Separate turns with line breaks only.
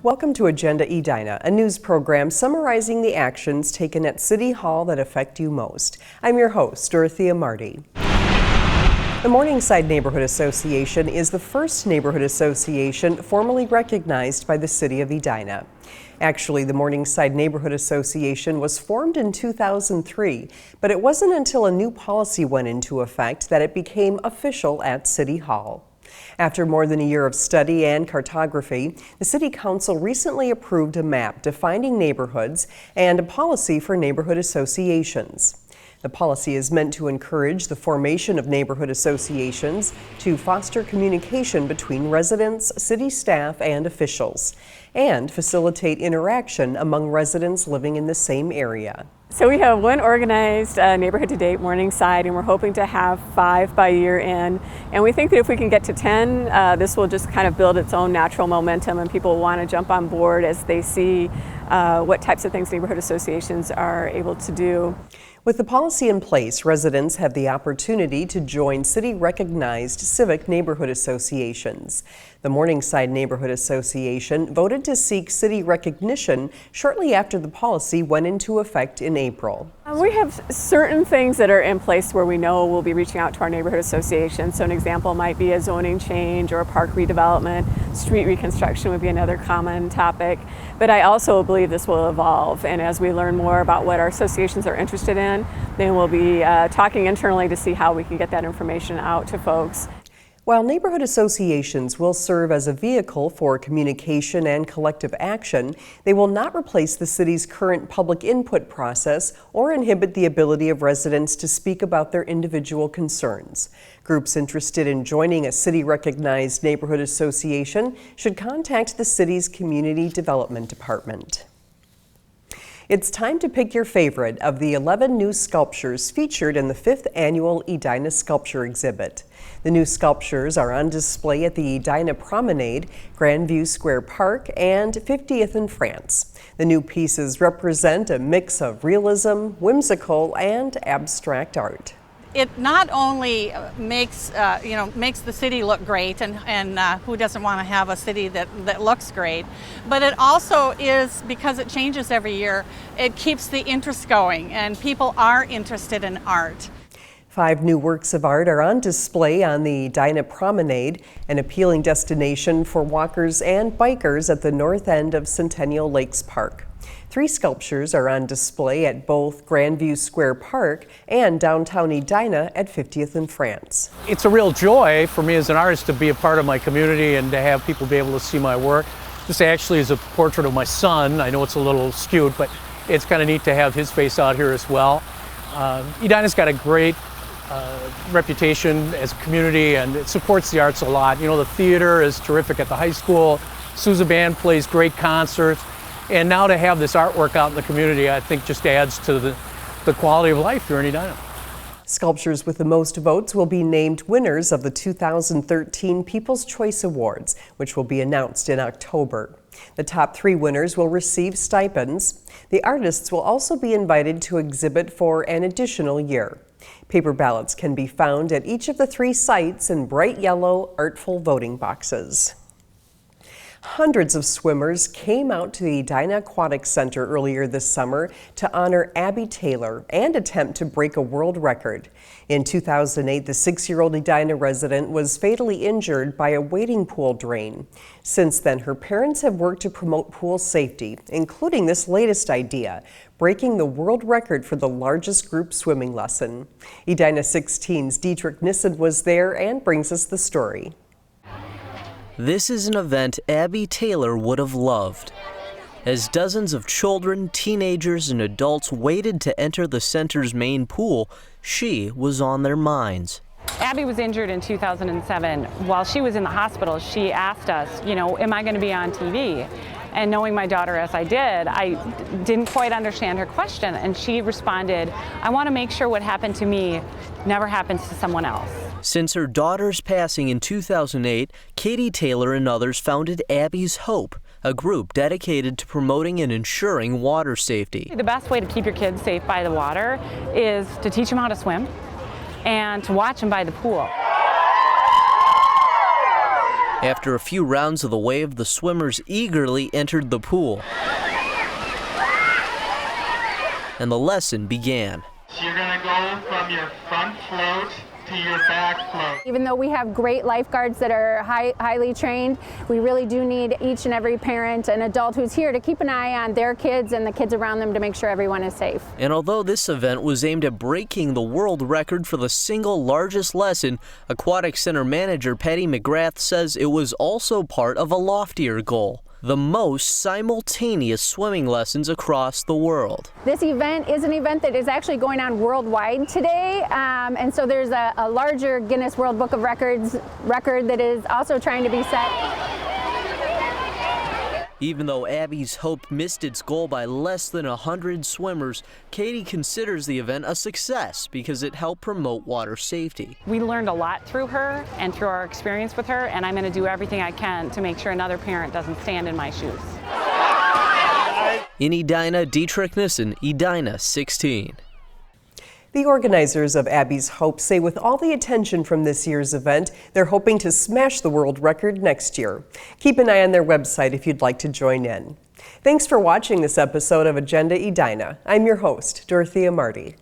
Welcome to Agenda Edina, a news program summarizing the actions taken at City Hall that affect you most. I'm your host, Dorothea Marty. The Morningside Neighborhood Association is the first neighborhood association formally recognized by the City of Edina. Actually, the Morningside Neighborhood Association was formed in 2003, but it wasn't until a new policy went into effect that it became official at City Hall. After more than a year of study and cartography, the City Council recently approved a map defining neighborhoods and a policy for neighborhood associations. The policy is meant to encourage the formation of neighborhood associations to foster communication between residents, city staff, and officials, and facilitate interaction among residents living in the same area.
So we have one organized neighborhood to date, Morningside, and we're hoping to have 5 by year end. And we think that if we can get to 10, this will just kind of build its own natural momentum, and people will want to jump on board as they see what types of things neighborhood associations are able to do.
With the policy in place, residents have the opportunity to join city-recognized civic neighborhood associations. The Morningside Neighborhood Association voted to seek city recognition shortly after the policy went into effect in April.
We have certain things that are in place where we know we'll be reaching out to our neighborhood association. So an example might be a zoning change or a park redevelopment. Street reconstruction would be another common topic. But I also believe this will evolve, and as we learn more about what our associations are interested in, then we'll be talking internally to see how we can get that information out to folks.
While neighborhood associations will serve as a vehicle for communication and collective action, they will not replace the city's current public input process or inhibit the ability of residents to speak about their individual concerns. Groups interested in joining a city-recognized neighborhood association should contact the city's Community Development Department. It's time to pick your favorite of the 11 new sculptures featured in the 5th annual Edina Sculpture Exhibit. The new sculptures are on display at the Edina Promenade, Grandview Square Park, and 50th in France. The new pieces represent a mix of realism, whimsical, and abstract art.
It not only makes the city look great, and who doesn't want to have a city that looks great, but it also is, because it changes every year, it keeps the interest going, and people are interested in art.
5 new works of art are on display on the Edina Promenade, an appealing destination for walkers and bikers at the north end of Centennial Lakes Park. 3 sculptures are on display at both Grandview Square Park and downtown Edina at 50th in France.
It's a real joy for me as an artist to be a part of my community and to have people be able to see my work. This actually is a portrait of my son. I know it's a little skewed, but it's kind of neat to have his face out here as well. Edina's got a great reputation as a community, and it supports the arts a lot. You know, the theater is terrific at the high school. Sousa Band plays great concerts. And now to have this artwork out in the community, I think just adds to the quality of life here in Edina.
Sculptures with the most votes will be named winners of the 2013 People's Choice Awards, which will be announced in October. The top 3 winners will receive stipends. The artists will also be invited to exhibit for an additional year. Paper ballots can be found at each of the 3 sites in bright yellow, artful voting boxes. Hundreds of swimmers came out to the Edina Aquatic Center earlier this summer to honor Abbey Taylor and attempt to break a world record. In 2008, the 6-year-old Edina resident was fatally injured by a wading pool drain. Since then, her parents have worked to promote pool safety, including this latest idea, breaking the world record for the largest group swimming lesson. Edina 16's Dietrich Nissen was there and brings us the story.
This is an event Abbey Taylor would have loved. As dozens of children, teenagers, and adults waited to enter the center's main pool, she was on their minds.
Abbey was injured in 2007. While she was in the hospital, she asked us, am I going to be on TV? And knowing my daughter as I did, I didn't quite understand her question. And she responded, I want to make sure what happened to me never happens to someone else.
Since her daughter's passing in 2008, Katie Taylor and others founded Abbey's Hope, a group dedicated to promoting and ensuring water safety.
The best way to keep your kids safe by the water is to teach them how to swim and to watch them by the pool.
After a few rounds of the wave, the swimmers eagerly entered the pool. And the lesson began.
So you're going to go from your front float to your back float.
Even though we have great lifeguards that are highly trained, we really do need each and every parent and adult who's here to keep an eye on their kids and the kids around them to make sure everyone is safe.
And although this event was aimed at breaking the world record for the single largest lesson, Aquatic Center manager Patty McGrath says it was also part of a loftier goal: the most simultaneous swimming lessons across the world.
This event is an event that is actually going on worldwide today, and so there's a larger Guinness World Book of Records record that is also trying to be set.
Even though Abbey's Hope missed its goal by less than 100 swimmers, Katie considers the event a success because it helped promote water safety.
We learned a lot through her and through our experience with her, and I'm going to do everything I can to make sure another parent doesn't stand in my shoes.
In Edina, Dietrich Nissen, Edina 16.
The organizers of Abbey's Hope say with all the attention from this year's event, they're hoping to smash the world record next year. Keep an eye on their website if you'd like to join in. Thanks for watching this episode of Agenda Edina. I'm your host, Dorothea Marty.